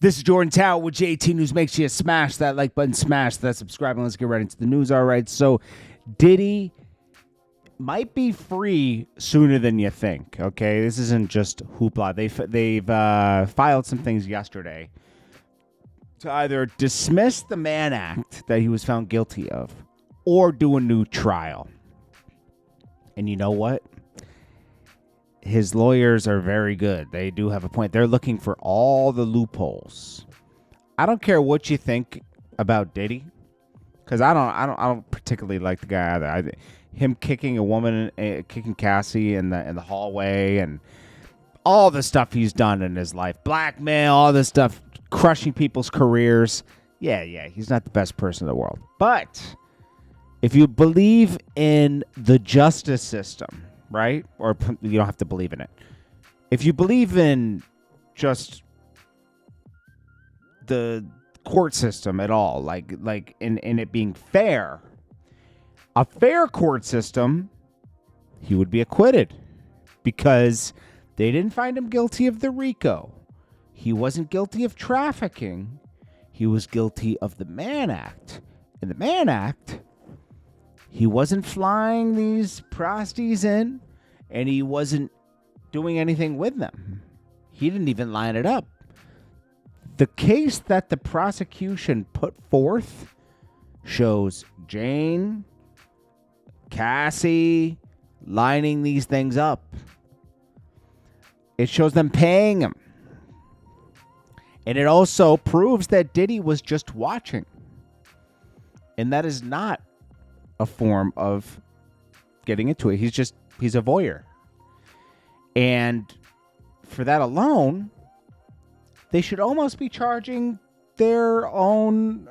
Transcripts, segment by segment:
This is Jordan Tower with JT News. Make sure you smash that like button, smash that subscribe, and let's get right into the news. All right, so Diddy might be free sooner than you think. Okay, this isn't just hoopla. They've filed some things yesterday to either dismiss the Mann Act that he was found guilty of, or do a new trial. And you know what? His lawyers are very good. They do have a point. They're looking for all the loopholes. I don't care what you think about Diddy, because I don't particularly like the guy either. Him kicking a woman, kicking Cassie in the hallway, and all the stuff he's done in his life, blackmail, all this stuff, crushing people's careers. Yeah, he's not the best person in the world. But if you believe in the justice system, right? Or you don't have to believe in it. If you believe in just the court system at all, like in it being fair, a fair court system, he would be acquitted because they didn't find him guilty of the RICO. He wasn't guilty of trafficking. He was guilty of the Mann Act. In the Mann Act, he wasn't flying these prosties in, and he wasn't doing anything with them. He didn't even line it up. The case that the prosecution put forth shows Jane, Cassie lining these things up. It shows them paying him. And it also proves that Diddy was just watching. And that is not a form of getting into it. He's a voyeur. And for that alone, they should almost be charging their own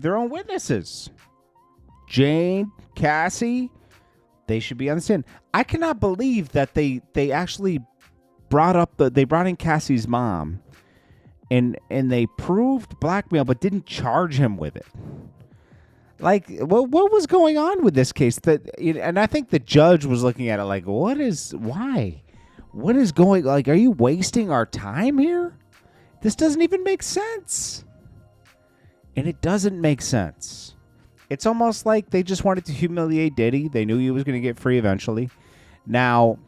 witnesses. Jane, Cassie, they should be on the stand. I cannot believe that they actually brought in Cassie's mom and they proved blackmail but didn't charge him with it. Like, what was going on with this case? And I think the judge was looking at it like, why? What is going, like, are you wasting our time here? This doesn't even make sense. And it doesn't make sense. It's almost like they just wanted to humiliate Diddy. They knew he was going to get free eventually. Now,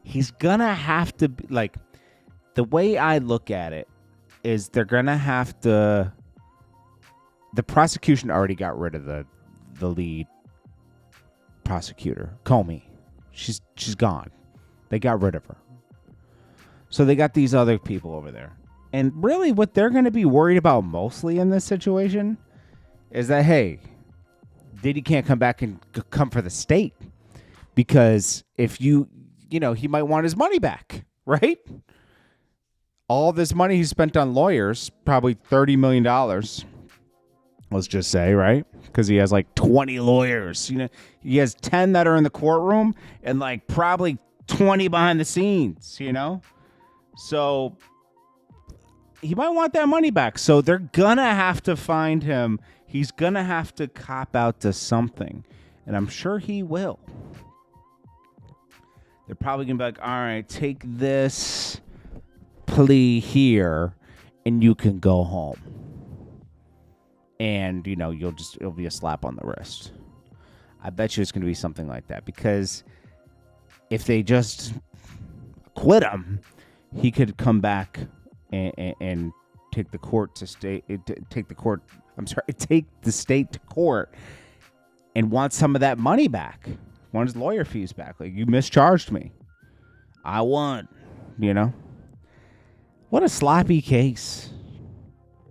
he's going to have to, like, the way I look at it is they're going to have to, the prosecution already got rid of the lead prosecutor, Comey. She's gone. They got rid of her. So they got these other people over there. And really what they're going to be worried about mostly in this situation is that, hey, Diddy can't come back and come for the state. Because if he might want his money back, right? All this money he spent on lawyers, probably $30 million, let's just say, right? Because he has like 20 lawyers. He has 10 that are in the courtroom and like probably 20 behind the scenes, So he might want that money back. So they're going to have to find him. He's going to have to cop out to something. And I'm sure he will. They're probably going to be like, all right, take this plea here and you can go home. And, it'll be a slap on the wrist. I bet you it's going to be something like that. Because if they just acquit him, he could come back and take the state to court and want some of that money back. Want his lawyer fees back. Like, you mischarged me. I won. What a sloppy case.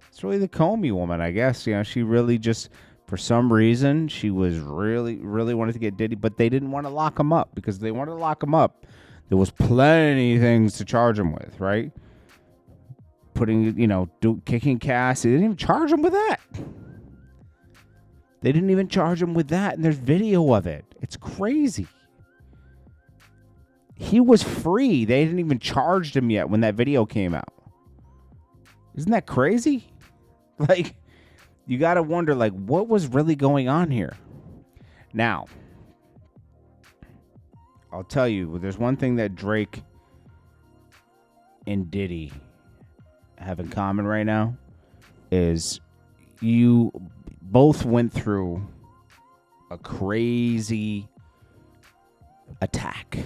It's really the Comey woman, I guess. She really just, for some reason, she was really, really wanted to get Diddy, but they didn't want to lock him up because they wanted to lock him up. There was plenty of things to charge him with, right? Kicking Cass. They didn't even charge him with that. And there's video of it. It's crazy. He was free. They hadn't even charged him yet when that video came out. Isn't that crazy? Like, you got to wonder, like, what was really going on here? Now, I'll tell you, there's one thing that Drake and Diddy have in common right now is you both went through a crazy attack.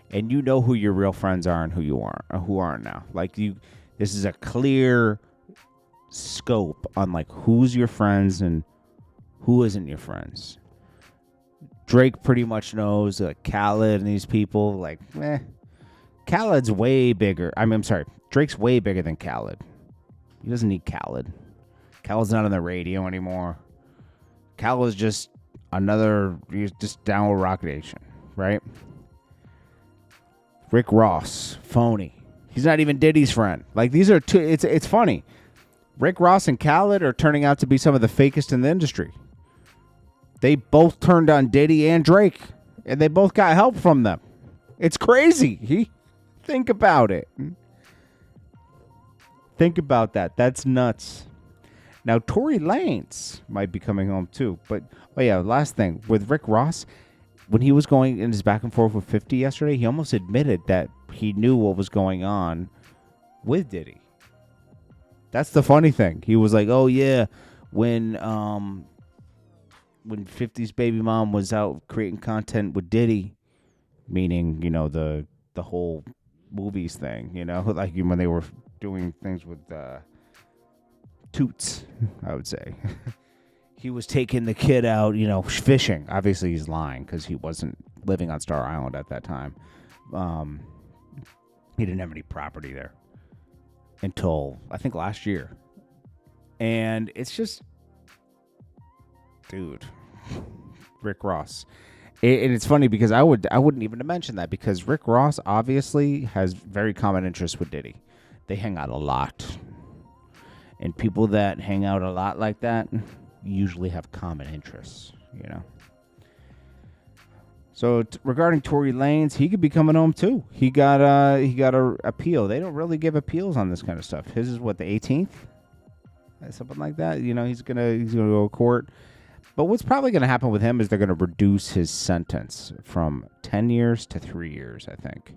And you know who your real friends are and who aren't now. Like this is a clear scope on like who's your friends and who isn't your friends. Drake pretty much knows Khaled and these people like, Khaled's way bigger. I'm sorry, Drake's way bigger than Khaled. He doesn't need Khaled. Khaled's not on the radio anymore. Khaled's just he's just down with Rock Nation, right? Rick Ross, phony. He's not even Diddy's friend. Like these are two. It's funny. Rick Ross and Khaled are turning out to be some of the fakest in the industry. They both turned on Diddy and Drake, and they both got help from them. It's crazy. Think about it. Think about that. That's nuts. Now, Tory Lanez might be coming home too. But, last thing. With Rick Ross, when he was going in his back and forth with 50 yesterday, he almost admitted that he knew what was going on with Diddy. That's the funny thing. He was like, oh, yeah, when 50's baby mom was out creating content with Diddy, meaning, the whole movies thing, like when they were doing things with Toots, I would say. He was taking the kid out, fishing. Obviously, he's lying because he wasn't living on Star Island at that time. He didn't have any property there until, I think, last year. And it's just, dude, Rick Ross. And it's funny because I wouldn't even mention that because Rick Ross obviously has very common interests with Diddy. They hang out a lot. And people that hang out a lot like that usually have common interests, So regarding Tory Lanez, he could be coming home too. He got a appeal. They don't really give appeals on this kind of stuff. His is what, the 18th, something like that. He's gonna go to court. But what's probably gonna happen with him is they're gonna reduce his sentence from 10 years to 3 years. I think.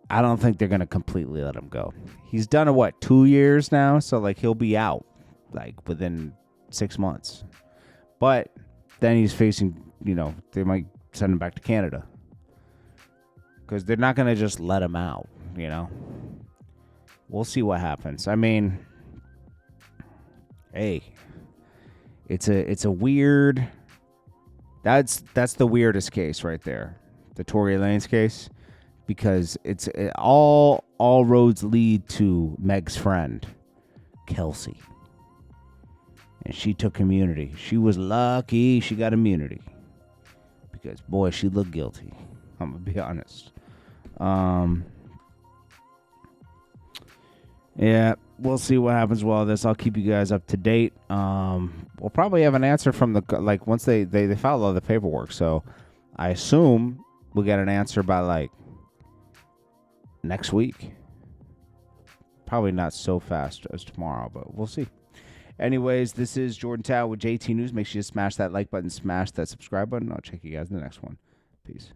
I don't think they're going to completely let him go. He's done 2 years now, so he'll be out within 6 months. But then he's facing, they might send him back to Canada. Because they're not going to just let him out, We'll see what happens. I mean, hey, it's a weird, that's the weirdest case right there. The Tory Lanez case. Because all roads lead to Meg's friend, Kelsey. And she took immunity. She was lucky she got immunity. Because, boy, she looked guilty. I'm going to be honest. Yeah, we'll see what happens with all this. I'll keep you guys up to date. We'll probably have an answer from once they file all the paperwork. So I assume we'll get an answer by, next week. Probably not so fast as tomorrow, but we'll see. Anyways, this is Jordan Tower with JT News. Make sure you smash that like button, smash that subscribe button. I'll check you guys in the next one. Peace.